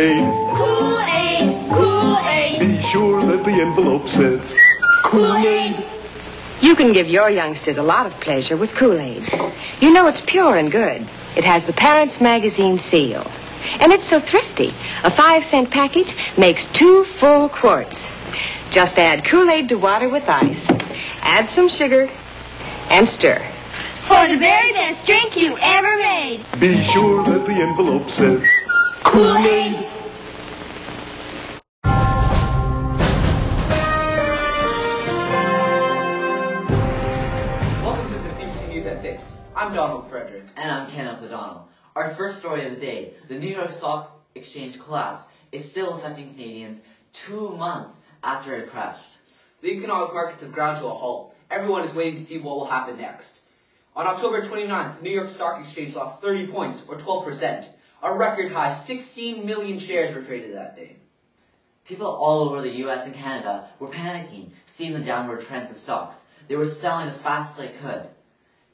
Kool-Aid. Kool-Aid, Kool-Aid. Be sure that the envelope says Kool-Aid. You can give your youngsters a lot of pleasure with Kool-Aid. You know it's pure and good. It has the Parents Magazine seal. And it's so thrifty. A 5-cent package makes 2 full quarts. Just add Kool-Aid to water with ice. Add some sugar and stir. For the very best drink you ever made. Be sure that the envelope says Kool-Aid. Welcome to the CBC News at 6. I'm Donald Frederick. And I'm Kenneth O'Donnell. Our first story of the day, the New York Stock Exchange collapse, is still affecting Canadians 2 months after it crashed. The economic markets have ground to a halt. Everyone is waiting to see what will happen next. On October 29th, the New York Stock Exchange lost 30 points, or 12%. A record high 16 million shares were traded that day. People all over the US and Canada were panicking, seeing the downward trends of stocks. They were selling as fast as they could.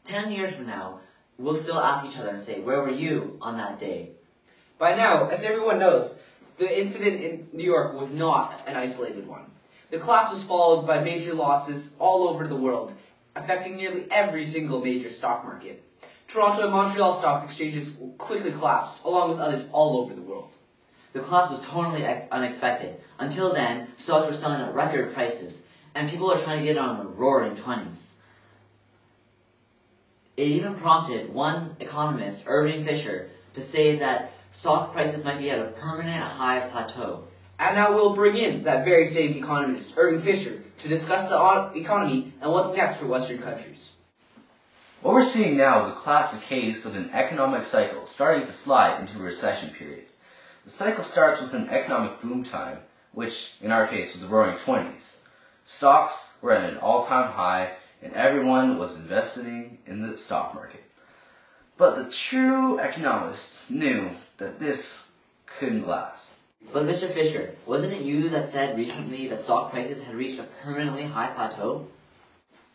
10 years from now, we'll still ask each other and say, where were you on that day? By now, as everyone knows, the incident in New York was not an isolated one. The collapse was followed by major losses all over the world, affecting nearly every single major stock market. Toronto and Montreal stock exchanges quickly collapsed, along with others all over the world. The collapse was totally unexpected. Until then, stocks were selling at record prices, and people were trying to get on the roaring 20s. It even prompted one economist, Irving Fisher, to say that stock prices might be at a permanent high plateau. And now we'll bring in that very same economist, Irving Fisher, to discuss the economy and what's next for Western countries. What we're seeing now is a classic case of an economic cycle starting to slide into a recession period. The cycle starts with an economic boom time, which in our case was the roaring 20s. Stocks were at an all-time high and everyone was investing in the stock market. But the true economists knew that this couldn't last. But Mr. Fisher, wasn't it you that said recently that stock prices had reached a permanently high plateau?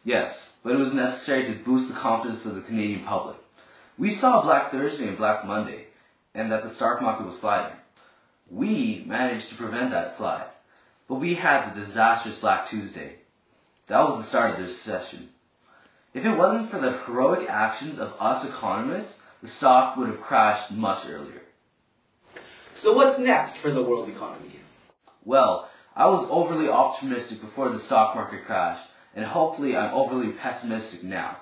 Yes, but it was necessary to boost the confidence of the Canadian public. We saw Black Thursday and Black Monday, and that the stock market was sliding. We managed to prevent that slide, but we had the disastrous Black Tuesday. That was the start of the recession. If it wasn't for the heroic actions of us economists, the stock would have crashed much earlier. So what's next for the world economy? Well, I was overly optimistic before the stock market crashed, and hopefully I'm overly pessimistic now.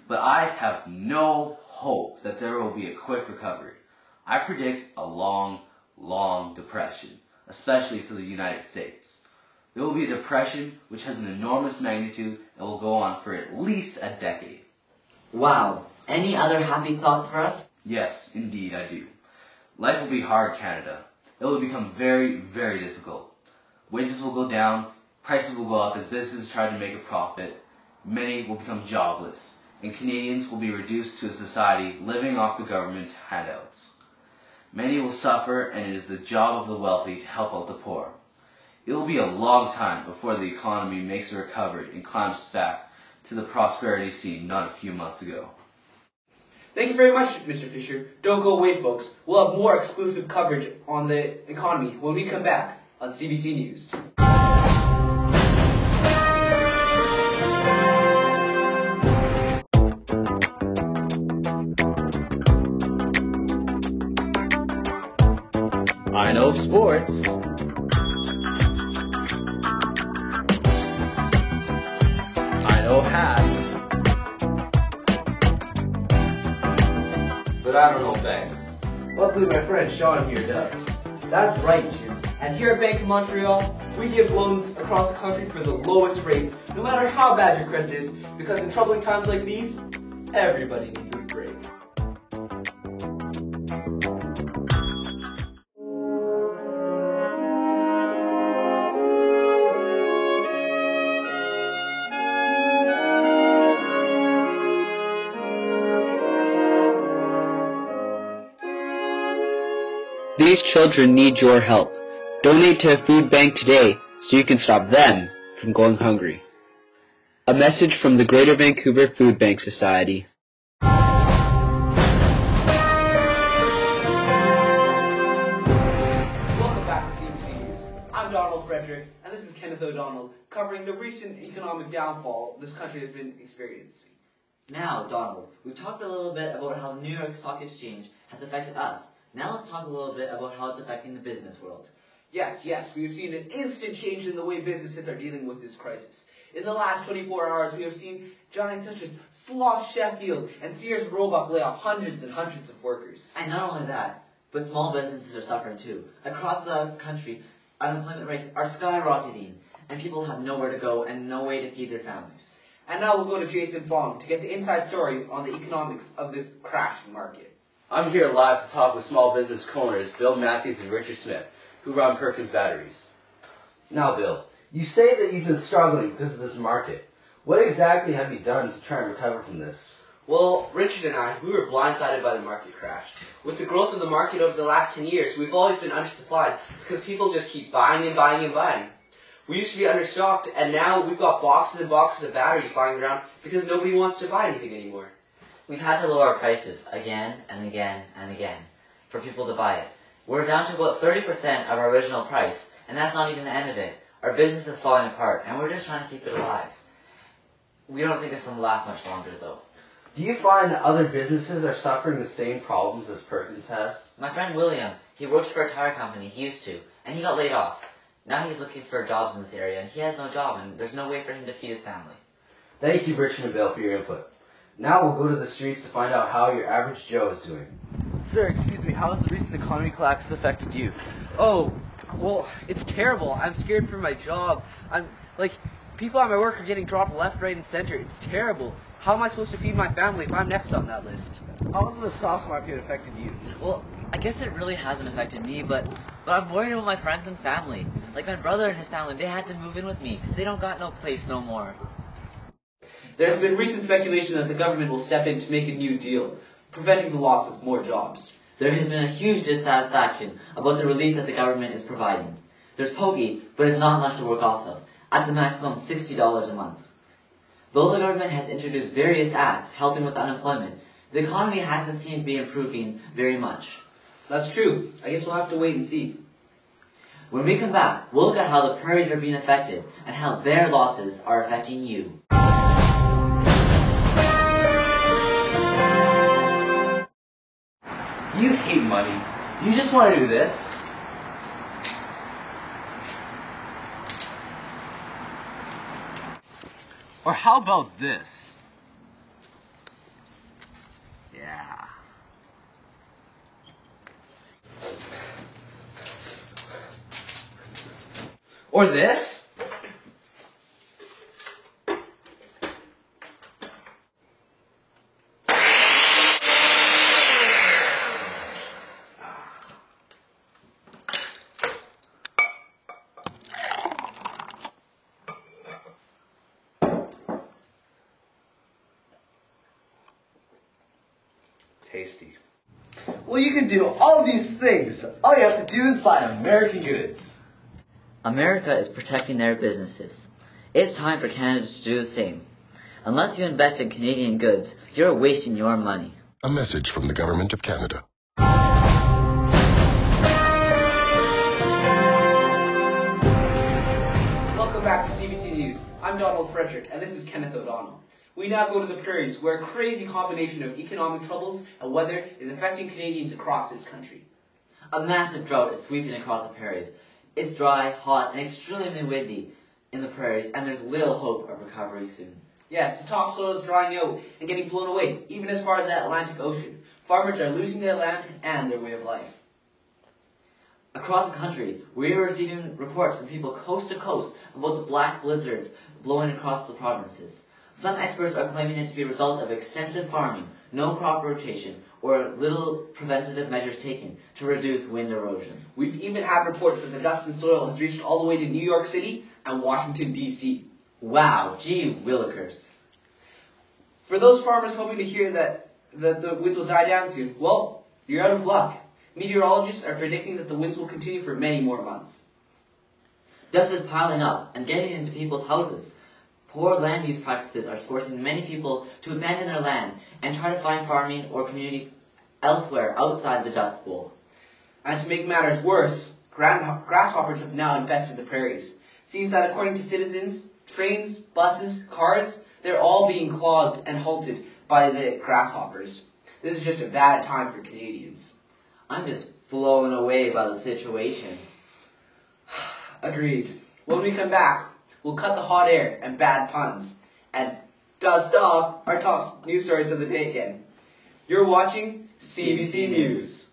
But I have no hope that there will be a quick recovery. I predict a long, long depression, especially for the United States. There will be a depression which has an enormous magnitude and will go on for at least a decade. Wow. Any other happy thoughts for us? Yes, indeed I do. Life will be hard, Canada. It will become very, very difficult. Wages will go down, prices will go up as businesses try to make a profit, many will become jobless, and Canadians will be reduced to a society living off the government's handouts. Many will suffer, and it is the job of the wealthy to help out the poor. It will be a long time before the economy makes a recovery and climbs back to the prosperity seen not a few months ago. Thank you very much, Mr. Fisher. Don't go away, folks. We'll have more exclusive coverage on the economy when we come back on CBC News. I know sports. I know hats. But I don't know banks. Luckily my friend Sean here does. That's right, Jim. And here at Bank of Montreal, we give loans across the country for the lowest rates, no matter how bad your credit is, because in troubling times like these, everybody needs a break. These children need your help. Donate to a food bank today so you can stop them from going hungry. A message from the Greater Vancouver Food Bank Society. Welcome Donald Frederick, and this is Kenneth O'Donnell, covering the recent economic downfall this country has been experiencing. Now, Donald, we've talked a little bit about how the New York Stock Exchange has affected us. Now let's talk a little bit about how it's affecting the business world. Yes, we've seen an instant change in the way businesses are dealing with this crisis. In the last 24 hours, we have seen giants such as Sloss Sheffield and Sears Roebuck lay off hundreds and hundreds of workers. And not only that, but small businesses are suffering too. Across the country, unemployment rates are skyrocketing, and people have nowhere to go and no way to feed their families. And now we'll go to Jason Fong to get the inside story on the economics of this crashing market. I'm here live to talk with small business co-owners Bill Matthews and Richard Smith, who run Perkins Batteries. Now, Bill, you say that you've been struggling because of this market. What exactly have you done to try and recover from this? Well, Richard and I, we were blindsided by the market crash. With the growth of the market over the last 10 years, we've always been undersupplied because people just keep buying and buying and buying. We used to be understocked, and now we've got boxes and boxes of batteries lying around because nobody wants to buy anything anymore. We've had to lower our prices again and again and again for people to buy it. We're down to about 30% of our original price, and that's not even the end of it. Our business is falling apart, and we're just trying to keep it alive. We don't think this will last much longer, though. Do you find that other businesses are suffering the same problems as Perkins has? My friend William, he works for a tire company, he used to, and he got laid off. Now he's looking for jobs in this area, and he has no job, and there's no way for him to feed his family. Thank you, Richard and Bill, for your input. Now we'll go to the streets to find out how your average Joe is doing. Sir, excuse me, how has the recent economy collapse affected you? Oh, well, it's terrible. I'm scared for my job. People at my work are getting dropped left, right, and center. It's terrible. How am I supposed to feed my family if I'm next on that list? How has the stock market affected you? Well, I guess it really hasn't affected me, but I'm worried about my friends and family. Like my brother and his family, they had to move in with me because they don't got no place no more. There's been recent speculation that the government will step in to make a new deal, preventing the loss of more jobs. There has been a huge dissatisfaction about the relief that the government is providing. There's pokey, but it's not much to work off of, at the maximum $60 a month. Though the government has introduced various acts helping with unemployment, the economy hasn't seemed to be improving very much. That's true. I guess we'll have to wait and see. When we come back, we'll look at how the prairies are being affected and how their losses are affecting you. Do you hate money? Do you just want to do this? Or how about this? Yeah. Or this? Tasty. Well, you can do all these things. All you have to do is buy American goods. America is protecting their businesses. It's time for Canada to do the same. Unless you invest in Canadian goods, you're wasting your money. A message from the Government of Canada. Welcome back to CBC News. I'm Donald Frederick, and this is Kenneth O'Donnell. We now go to the prairies, where a crazy combination of economic troubles and weather is affecting Canadians across this country. A massive drought is sweeping across the prairies. It's dry, hot, and extremely windy in the prairies, and there's little hope of recovery soon. Yes, the topsoil is drying out and getting blown away, even as far as the Atlantic Ocean. Farmers are losing their land and their way of life. Across the country, we are receiving reports from people coast to coast about the black blizzards blowing across the provinces. Some experts are claiming it to be a result of extensive farming, no crop rotation, or little preventative measures taken to reduce wind erosion. We've even had reports that the dust in soil has reached all the way to New York City and Washington, D.C. Wow, gee willikers. For those farmers hoping to hear that the winds will die down soon, well, you're out of luck. Meteorologists are predicting that the winds will continue for many more months. Dust is piling up and getting into people's houses. Poor land use practices are forcing many people to abandon their land and try to find farming or communities elsewhere outside the Dust Bowl. And to make matters worse, Grasshoppers have now infested the prairies. Seems that according to citizens, trains, buses, cars, they're all being clogged and halted by the grasshoppers. This is just a bad time for Canadians. I'm just blown away by the situation. Agreed. When we come back, we'll cut the hot air and bad puns and dust off our top news stories of the day again. You're watching CBC News.